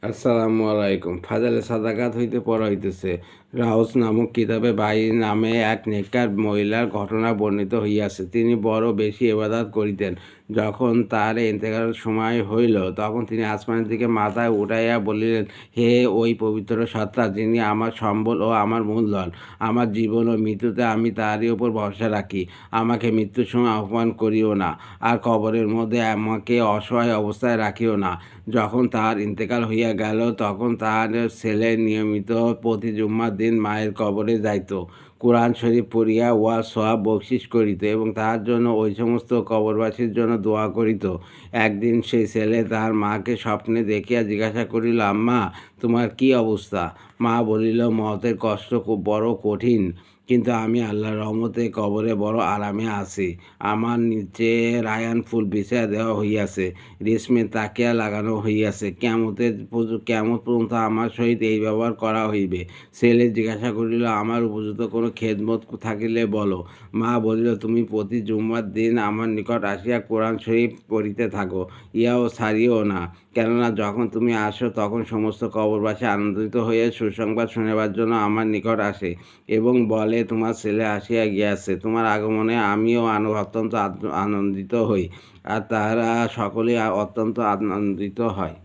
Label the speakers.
Speaker 1: আসসালামু আলাইকুম। ফাজালে সাদাকাত হইতে পড়া হইতেছে, রাউস নামক কিতাবে বাঈ নামে এক নেককার মহিলার ঘটনা বর্ণিত হইয়াছে। তিনি বড় বেশি ইবাদত করিতেন। যখন তার ইন্তেকালের সময় হইল, তখন তিনি আসমানের দিকে মাথা উঠাইয়া বলিলেন, হে ওই পবিত্র সত্তা, যিনি আমার সম্বল ও আমার মূলধন, আমার জীবন ও মৃত্যুতে আমি তারই উপর ভরসা রাখি। আমাকে মৃত্যুর সময় অপমান করিও না, আর কবরের মধ্যে আমাকে অসহায় অবস্থায় রাখিও না। যখন তার ইন্তেকাল হইয়া গেল, তখন তার ছেলে নিয়মিত প্রতি জুম্মার দিন মায়ের কবরে যাইত, কোরআন শরীফ পড়িয়া ওয়াজ সওয়াব বকশিশ করিত এবং তাহার জন্য ওই সমস্ত কবরবাসীর জন্য দোয়া করিত। একদিন সেই ছেলে তাহার মাকে স্বপ্নে দেখিয়া জিজ্ঞাসা করিল, আম্মা, তোমার কি অবস্থা? মা বলিল, মতের কষ্ট খুব বড় কঠিন, কিন্তু আমি আল্লাহর রহমতে কবরে বড় আরামে আছি। আমার নিচে রায়ান ফুল বিছাইয়া দেওয়া হইয়াছে, রেশমের তাকিয়া লাগানো হইয়াছে। কিয়ামত পর্যন্ত আমার সহিত এই ব্যবহার করা হইবে। ছেলে জিজ্ঞাসা করিল, আমার উপযুক্ত কোনো খেদমত থাকিলে বলো। মা বলিল, তুমি প্রতি জুম্মার দিন আমার নিকট আসিয়া কোরআন শরীফ পড়িতে থাকো, ইহাও ছাড়িও না। কেননা যখন তুমি আসো, তখন সমস্ত কবরবাসী আনন্দিত হয়ে সুসংবাদ শুনিবার জন্য আমার নিকট আসে এবং বলে, তোমার ছেলে আসিয়া গিয়াছে। তোমার আগমনে আমিও অত্যন্ত আনন্দিত হই, আর তাহারা সকলেই অত্যন্ত আনন্দিত হয়।